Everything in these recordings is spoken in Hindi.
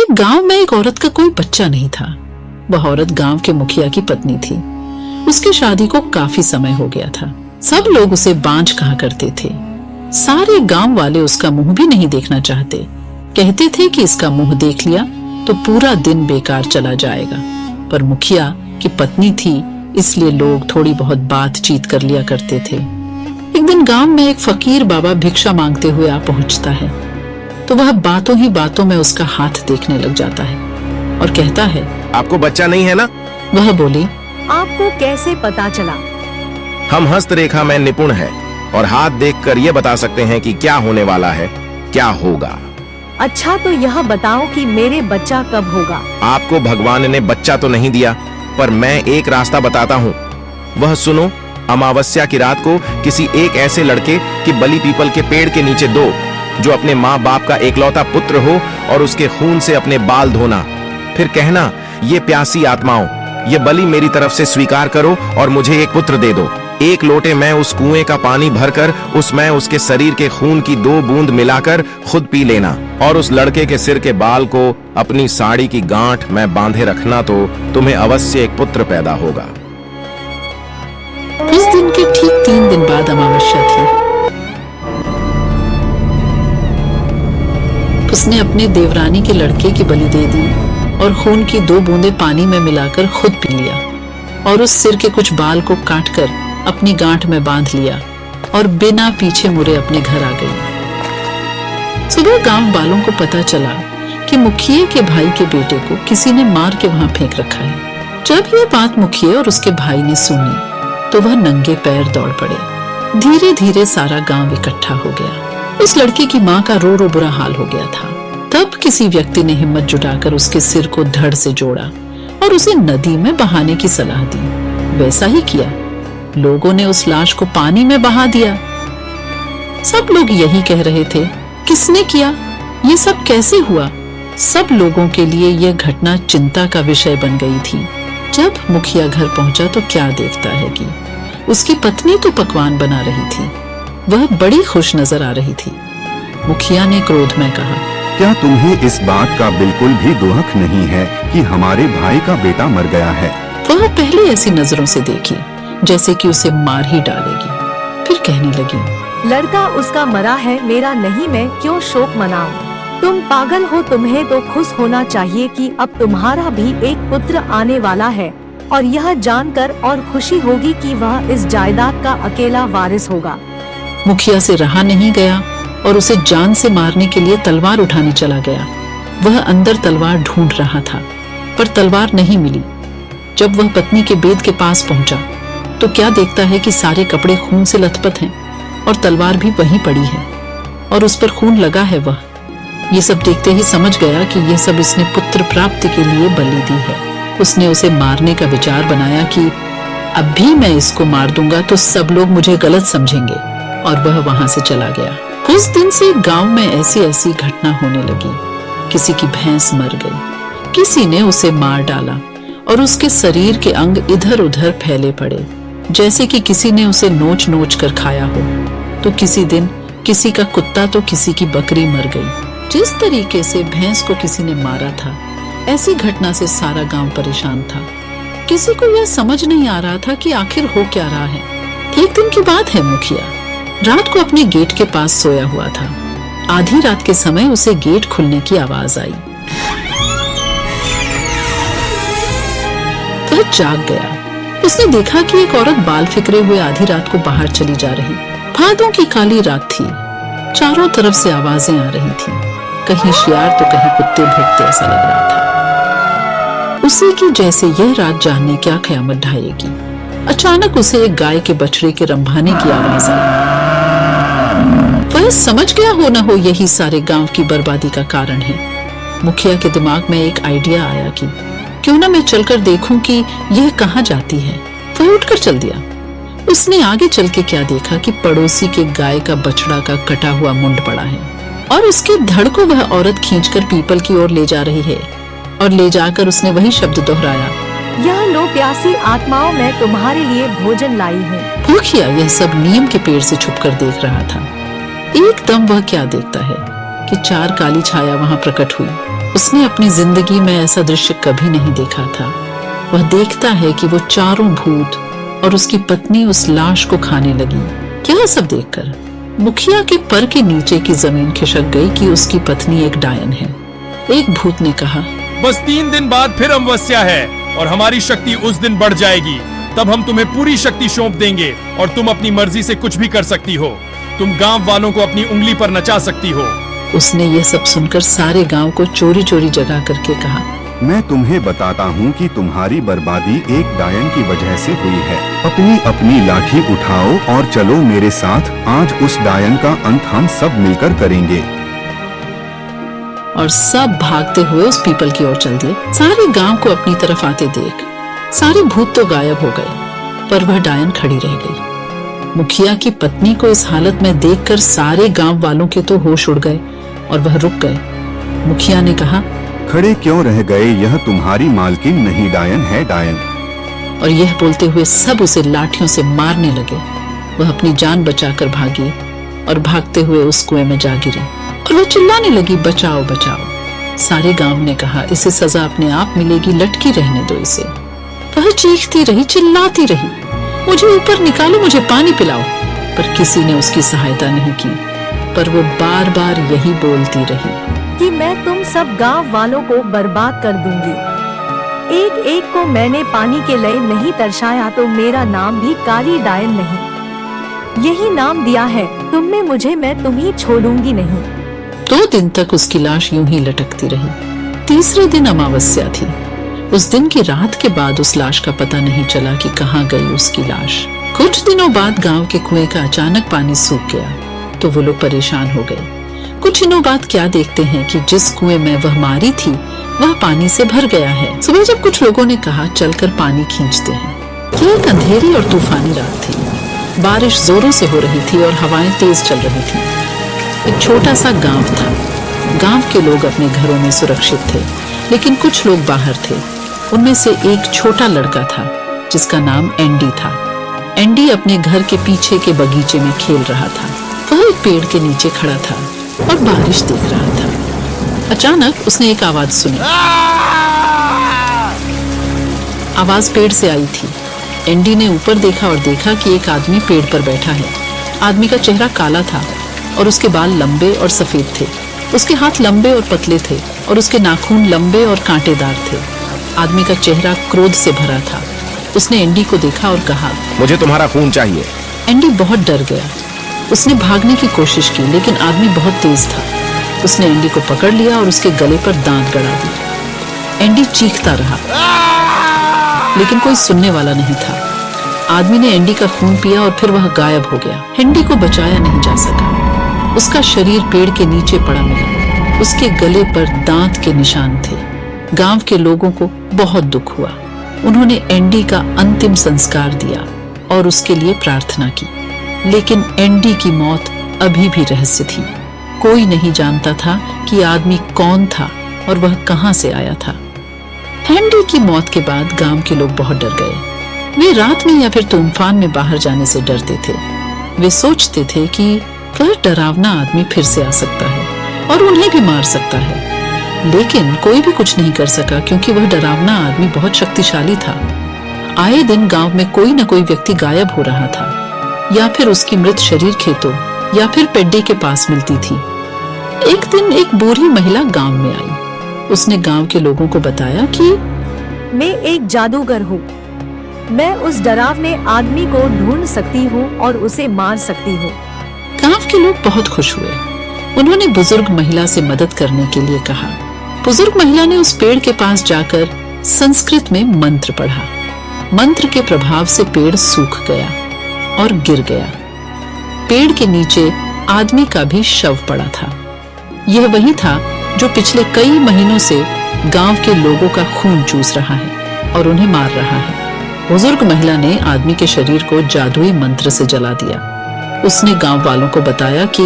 गांव में एक औरत का कोई बच्चा नहीं था। वह औरत गांव के मुखिया की पत्नी थी। उसकी शादी को काफी समय हो गया था। सब लोग उसे बांझ कहा करते थे। सारे गांव वाले उसका मुंह भी नहीं देखना चाहते। कहते थे कि इसका मुंह देख लिया तो पूरा दिन बेकार चला जाएगा। पर मुखिया की पत्नी थी, इसलिए लोग थोड़ी बहुत बातचीत कर लिया करते थे। एक दिन गांव में एक फकीर बाबा भिक्षा मांगते हुए आ पहुंचता है तो वह बातों ही बातों में उसका हाथ देखने लग जाता है और कहता है, आपको बच्चा नहीं है ना? वह बोली, आपको कैसे पता चला? हम हस्तरेखा में निपुण हैं और हाथ देखकर ये बता सकते हैं कि क्या होने वाला है, क्या होगा। अच्छा, तो यह बताओ कि मेरे बच्चा कब होगा? आपको भगवान ने बच्चा तो नहीं दिया, पर मैं एक रास्ता बताता हूँ। वह सुनो, अमावस्या की रात को किसी एक ऐसे लड़के की बलि पीपल के पेड़ के नीचे दो जो अपने माँ बाप का एकलौता पुत्र हो, और उसके खून से अपने बाल धोना। फिर कहना, ये प्यासी आत्माओं, ये बलि मेरी तरफ से स्वीकार करो और मुझे एक पुत्र दे दो। एक लोटे में उस कुएं का पानी भरकर उसमें उसके शरीर के खून की 2 बूंद मिलाकर खुद पी लेना, और उस लड़के के सिर के बाल को अपनी साड़ी की गांठ में बांधे रखना, तो तुम्हें अवश्य एक पुत्र पैदा होगा। उस दिन के ठीक 3 दिन बाद अमावस्या थी। उसने अपने देवरानी के लड़के की बलि दे दी और खून की 2 बूंदें पानी में मिलाकर खुद पी लिया, और उस सिर के कुछ बाल को काटकर अपनी गांठ में बांध लिया और बिना पीछे मुड़े अपने घर आ गई। सुबह गांव वालों को पता चला कि मुखिए के भाई के बेटे को किसी ने मार के वहां फेंक रखा है। जब ये बात मुखिए और उसके भाई ने सुनी तो वह नंगे पैर दौड़ पड़े। धीरे धीरे सारा गांव इकट्ठा हो गया। उस लड़की की माँ का रो रो बुरा हाल हो गया था। तब किसी व्यक्ति ने हिम्मत जुटाकर उसके सिर को धड़ से जोड़ा और उसे नदी में बहाने की सलाह दी। वैसा ही किया। लोगों ने उस लाश को पानी में बहा दिया। सब लोग यही कह रहे थे, किसने किया? ये सब कैसे हुआ? सब लोगों के लिए यह घटना चिंता का विषय बन गई थी। जब मुखिया घर पहुंचा तो क्या देखता है कि उसकी पत्नी तो पकवान बना रही थी। वह बड़ी खुश नजर आ रही थी। मुखिया ने क्रोध में कहा, क्या तुम्हें इस बात का बिल्कुल भी दुख नहीं है कि हमारे भाई का बेटा मर गया है? वह पहले ऐसी नजरों से देखी जैसे कि उसे मार ही डालेगी। फिर कहने लगी, लड़का उसका मरा है, मेरा नहीं, मैं क्यों शोक मनाऊं? तुम पागल हो। तुम्हें तो खुश होना चाहिए कि अब तुम्हारा भी एक पुत्र आने वाला है, और यह जानकर और खुशी होगी कि वह इस जायदाद का अकेला वारिस होगा। मुखिया से रहा नहीं गया और उसे जान से मारने के लिए तलवार उठाने चला गया। वह अंदर तलवार ढूंढ रहा था, पर तलवार नहीं मिली। जब वह पत्नी के बेद के पास पहुंचा तो क्या देखता है कि सारे कपड़े खून से लथपथ हैं और तलवार भी वहीं पड़ी है और उस पर खून लगा है। वह ये सब देखते ही समझ गया कि यह सब इसने पुत्र प्राप्ति के लिए बलि दी है। उसने उसे मारने का विचार बनाया कि अब भी मैं इसको मार दूंगा तो सब लोग मुझे गलत समझेंगे, और वह वहां से चला गया। उस दिन से गांव में ऐसी ऐसी घटना होने लगी। किसी की भैंस मर गई, किसी ने उसे मार डाला और उसके शरीर के अंग इधर उधर फैले पड़े, जैसे कि किसी ने उसे नोच नोच कर खाया हो। तो किसी दिन किसी का कुत्ता तो किसी की बकरी मर गई। जिस तरीके से भैंस को किसी ने मारा था, ऐसी घटना से सारा गांव परेशान था। किसी को यह समझ नहीं आ रहा था कि आखिर हो क्या रहा है। एक दिन की बात है, मुखिया रात को अपने गेट के पास सोया हुआ था। आधी रात के समय उसे गेट खुलने की आवाज आई। वह जाग गया। उसने देखा कि एक औरत बाल फिकरे हुए आधी रात को बाहर चली जा रही। भादों की काली रात थी। चारों तरफ से आवाजें आ रही थी। कहीं शियार तो कहीं कुत्ते भौंकते ऐसा लग रहा था। उसी की जैसे यह रात जाने क्या कयामत ढाएगी। अचानक उसे एक गाय के बछड़े के रंभाने की आवाज आई। वह समझ गया हो न हो यही सारे गांव की बर्बादी का कारण है। मुखिया के दिमाग में एक आइडिया आया कि क्यों ना मैं चलकर देखूं कि यह कहां जाती है। वह उठकर चल दिया। उसने आगे चल के क्या देखा कि पड़ोसी के गाय का बछड़ा का कटा हुआ मुंड पड़ा है और उसके धड़ को वह औरत खींचकर पीपल की ओर ले जा रही है, और ले जाकर उसने वही शब्द दोहराया, यह लो प्यासी आत्माओं, मैं तुम्हारे लिए भोजन लाई हूँ। मुखिया यह सब नीम के पेड़ से छुपकर देख रहा था। एकदम वह क्या देखता है कि 4 काली छाया वहां प्रकट हुई उसने अपनी जिंदगी में ऐसा दृश्य कभी नहीं देखा था। वह देखता है कि वो चारों भूत और उसकी पत्नी उस लाश को खाने लगी। क्या सब देखकर मुखिया के पर के नीचे की जमीन खिसक गई कि उसकी पत्नी एक डायन है। एक भूत ने कहा, बस 3 दिन बाद फिर अमावस्या है और हमारी शक्ति उस दिन बढ़ जाएगी। तब हम तुम्हें पूरी शक्ति सौंप देंगे और तुम अपनी मर्जी से कुछ भी कर सकती हो। तुम गांव वालों को अपनी उंगली पर नचा सकती हो। उसने यह सब सुनकर सारे गांव को चोरी चोरी जगा करके कहा, मैं तुम्हें बताता हूँ कि तुम्हारी बर्बादी एक डायन की वजह से हुई है। अपनी अपनी लाठी उठाओ और चलो मेरे साथ। आज उस डायन का अंत हम सब मिलकर करेंगे। और सब भागते हुए उस पीपल की ओर चल दिए। सारे गांव को अपनी तरफ आते देख सारे भूत तो गायब हो गए, पर वह डायन खड़ी रह गई। मुखिया की पत्नी को इस हालत में देखकर सारे गांव वालों के तो होश उड़ गए और वह रुक गए। मुखिया ने कहा, खड़े क्यों रह गए? यह तुम्हारी मालकिन नहीं, डायन है, डायन। और यह बोलते हुए सब उसे लाठियों से मारने लगे। वह अपनी जान बचाकर भागी और भागते हुए उस कुएं में जा गिरी और वह चिल्लाने लगी, बचाओ बचाओ। सारे गांव ने कहा, इसे सजा अपने आप मिलेगी, लटकी रहने दो इसे। वह चीखती रही, चिल्लाती रही, मुझे ऊपर निकालो, मुझे पानी पिलाओ। पर किसी ने उसकी सहायता नहीं की, पर वो बार बार यही बोलती रही कि मैं तुम सब गांव वालों को बर्बाद कर दूंगी। एक एक को मैंने पानी के लिए नहीं तरसाया तो मेरा नाम भी काली डायन नहीं, यही नाम दिया है। तुम में मुझे, मैं तुम्हें छोड़ूंगी नहीं। 2 दिन तक उसकी लाश यूं ही लटकती रही। तीसरे दिन अमावस्या थी। उस दिन की रात के बाद उस लाश का पता नहीं चला कि कहाँ गई उसकी लाश। कुछ दिनों बाद गांव के कुएं का अचानक पानी सूख गया तो वो लोग परेशान हो गए। कुछ दिनों बाद क्या देखते हैं कि जिस कुएं में वह मारी थी वह पानी से भर गया है। सुबह जब कुछ लोगों ने कहा चलकर पानी खींचते हैं, यह एक अंधेरी और तूफानी रात थी। बारिश जोरों से हो रही थी और हवाएं तेज चल रही थी। एक छोटा सा गांव था। गांव के लोग अपने घरों में सुरक्षित थे, लेकिन कुछ लोग बाहर थे। उनमें से एक छोटा लड़का था जिसका नाम एंडी था। एंडी अपने घर के पीछे के बगीचे में खेल रहा था। वह एक पेड़ के नीचे खड़ा था और बारिश देख रहा था। अचानक उसने एक आवाज सुनी। आवाज पेड़ से आई थी। एंडी ने ऊपर देखा और देखा कि एक आदमी पेड़ पर बैठा है। आदमी का चेहरा काला था और उसके बाल लंबे और सफेद थे। उसके हाथ लंबे और पतले थे और उसके नाखून लंबे और कांटेदार थे। आदमी का चेहरा क्रोध से भरा था। उसने एंडी को देखा और कहा, मुझे तुम्हारा खून चाहिए। एंडी बहुत डर गया। उसने भागने की कोशिश की, लेकिन आदमी बहुत तेज था। उसने एंडी को पकड़ लिया और उसके गले पर दांत गड़ा दिए। एंडी चीखता रहा, लेकिन कोई सुनने वाला नहीं था। आदमी ने एंडी का खून पिया और फिर वह गायब हो गया। एंडी को बचाया नहीं जा सका। उसका शरीर पेड़ के नीचे पड़ा मिला। उसके गले पर दांत के निशान थे। गांव के लोगों को बहुत दुख हुआ। उन्होंने एंडी का अंतिम संस्कार दिया और उसके लिए प्रार्थना की। लेकिन एंडी की मौत अभी भी रहस्य थी। कोई नहीं जानता था कि आदमी कौन था और वह कहां से आया था। एंडी की मौत के बाद गांव के लोग बहुत डर गए। वे रात में या फिर तूफान में बाहर जाने से डरते थे। वे सोचते थे कि वह डरावना आदमी फिर से आ सकता है और उन्हें भी मार सकता है। लेकिन कोई भी कुछ नहीं कर सका क्योंकि वह डरावना आदमी बहुत शक्तिशाली था। आए दिन गांव में कोई न कोई व्यक्ति गायब हो रहा था, या फिर उसकी मृत शरीर खेतों या फिर पेड्डे के पास मिलती थी। एक दिन एक बूढ़ी महिला गांव में आई। उसने गांव के लोगों को बताया कि मैं एक जादूगर हूँ। मैं उस डरावने आदमी को ढूंढ सकती हूँ और उसे मार सकती हूँ। गांव के लोग बहुत खुश हुए। उन्होंने बुजुर्ग महिला से मदद करने के लिए कहा। बुजुर्ग महिला ने उस पेड़ के पास जाकर संस्कृत में मंत्र पढ़ा। मंत्र के प्रभाव से पेड़ सूख गया और गिर गया। पेड़ के नीचे आदमी का भी शव पड़ा था। यह वही था जो पिछले कई महीनों से गांव के लोगों का खून चूस रहा है और उन्हें मार रहा है। बुजुर्ग महिला ने आदमी के शरीर को जादुई मंत्र से जला दिया। उसने गांव वालों को बताया कि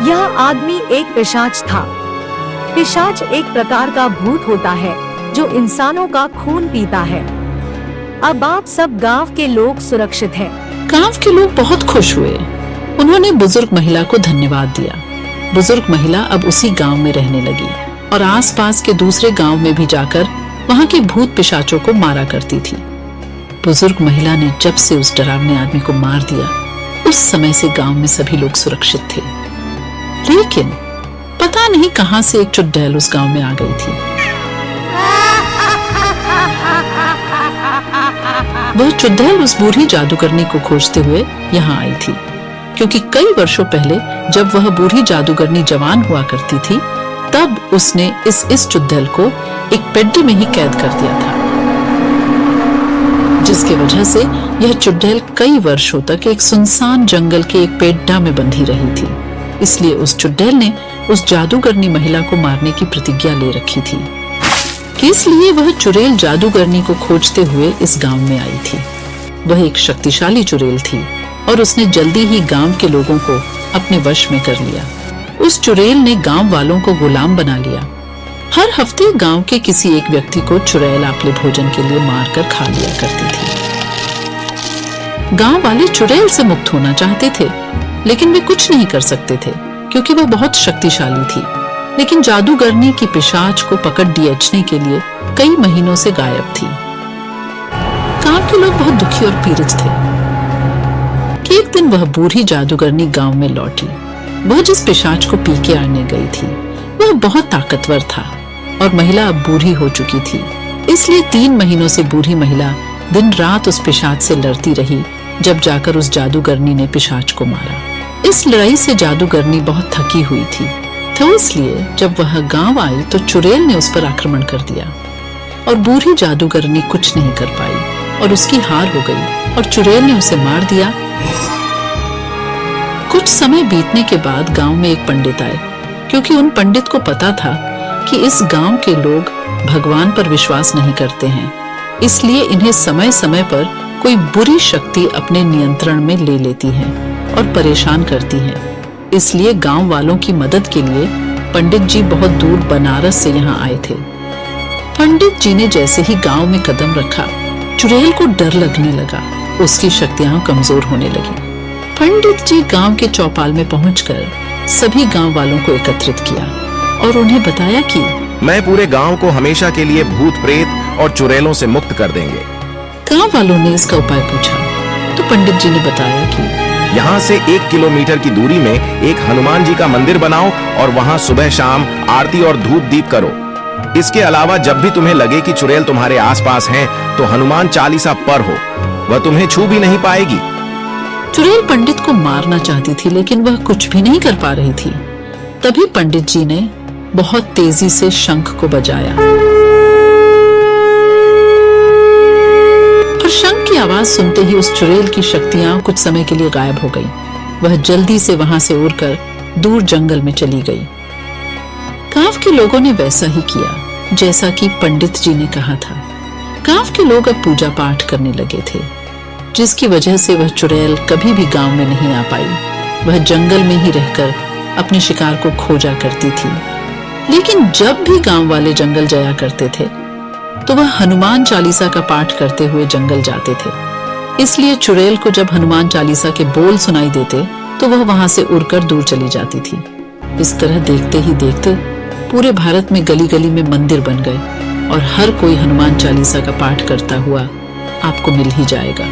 यह आदमी एक पिशाच था। पिशाच एक प्रकार का भूत होता है जो इंसानों का खून पीता है। अब आप सब गांव के लोग सुरक्षित हैं। गांव के लोग बहुत खुश हुए। उन्होंने बुजुर्ग महिला को धन्यवाद दिया। बुजुर्ग महिला अब उसी गांव में रहने लगी। और आसपास के दूसरे गांव में भी जाकर वहां के भूत पिशाचों को मारा करती थी। बुजुर्ग महिला ने जब से उस डरावने आदमी को मार दिया, उस समय से गांव में सभी लोग सुरक्षित थे। लेकिन पता नहीं कहां से एक चुड़ैल उस गांव में आ गई थी। वह चुड़ैल उस बूढ़ी जादूगरनी को खोजते हुए यहाँ आई थी, क्योंकि कई वर्षों पहले जब वह बूढ़ी जादूगरनी जवान हुआ करती थी, तब उसने इस चुड़ैल को एक पेड्डी में ही कैद कर दिया था, जिसके वजह से यह चुड़ैल कई वर्षों तक एक सुनसान जंगल के एक पेड्डा में बंधी रही थी। इसलिए उस चुड़ैल ने उस जादूगरनी महिला को मारने की प्रतिज्ञा ले रखी थी। इसलिए वह चुड़ैल जादूगरनी को खोजते हुए इस गांव में आई थी। वह एक शक्तिशाली चुड़ैल थी और उसने जल्दी ही गांव के लोगों को अपने वश में कर लिया। उस चुड़ैल ने गांव वालों को गुलाम बना लिया। हर हफ्ते गांव के किसी एक व्यक्ति को चुड़ैल आपले भोजन के लिए मारकर खा लिया करती थी। गांव वाले चुड़ैल से मुक्त होना चाहते थे, लेकिन वे कुछ नहीं कर सकते थे क्योंकि वह बहुत शक्तिशाली थी। लेकिन जादूगरनी की पिशाच को पकड़ दियचने के लिए कई महीनों से गायब थी। गांव के लोग बहुत दुखी और पीड़ित थे कि एक दिन वह बूढ़ी जादूगरनी गांव में लौटी। वह जिस पिशाच को पी के आने गई थी, वह बहुत ताकतवर था और महिला अब बूढ़ी हो चुकी थी। इसलिए 3 महीनों से बूढ़ी महिला दिन रात उस पिशाच से लड़ती रही, जब जाकर उस जादूगरनी ने पिशाच को मारा। इस लड़ाई से जादूगरनी बहुत थकी हुई थी, तो इसलिए जब वह गांव आई तो चुड़ैल ने उस पर आक्रमण कर दिया और बूढ़ी जादूगरनी कुछ नहीं कर पाई और उसकी हार हो गई और चुड़ैल ने उसे मार दिया। कुछ समय बीतने के बाद गांव में एक पंडित आए, क्योंकि उन पंडित को पता था कि इस गांव के लोग भगवान पर विश्वास नहीं करते हैं, इसलिए इन्हें समय समय पर कोई बुरी शक्ति अपने नियंत्रण में ले लेती है और परेशान करती है। इसलिए गांव वालों की मदद के लिए पंडित जी बहुत दूर बनारस से यहाँ आए थे। पंडित जी ने जैसे ही गांव में कदम रखा, चुड़ैल को डर लगने लगा, उसकी शक्तियां कमजोर होने लगी। पंडित जी गांव के चौपाल में पहुंचकर सभी गांव वालों को एकत्रित किया और उन्हें बताया कि मैं पूरे गांव को हमेशा के लिए भूत प्रेत और चुड़ैलों से मुक्त कर देंगे। गांव वालों ने इसका उपाय पूछा तो पंडित जी ने बताया कि यहाँ से 1 किलोमीटर की दूरी में एक हनुमान जी का मंदिर बनाओ और वहाँ सुबह शाम आरती और धूप दीप करो। इसके अलावा जब भी तुम्हें लगे कि चुड़ैल तुम्हारे आसपास हैं, तो हनुमान चालीसा पढ़ो, वह तुम्हें छू भी नहीं पाएगी। चुड़ैल पंडित को मारना चाहती थी, लेकिन वह कुछ भी नहीं कर पा रही थी। तभी पंडित जी ने बहुत तेजी से शंख को बजाया और शंख की आवाज सुनते ही उस चुड़ैल की शक्तियां कुछ समय के लिए गायब हो गई। वह जल्दी से वहां से उड़कर दूर जंगल में चली गई। गांव के लोगों ने वैसा ही किया जैसा कि पंडित जी ने कहा था। गांव के लोग अब पूजा पाठ करने लगे थे, जिसकी वजह से वह चुड़ैल कभी भी गांव में नहीं आ पाई। वह जंगल में ही रहकर अपने शिकार को खोजा करती थी। लेकिन जब भी गांव वाले जंगल जाया करते थे, तो वह हनुमान चालीसा का पाठ करते हुए जंगल जाते थे। इसलिए चुड़ैल को जब हनुमान चालीसा के बोल सुनाई देते, तो वह वहां से उड़कर दूर चली जाती थी। इस तरह देखते ही देखते पूरे भारत में गली गली में मंदिर बन गए और हर कोई हनुमान चालीसा का पाठ करता हुआ आपको मिल ही जाएगा।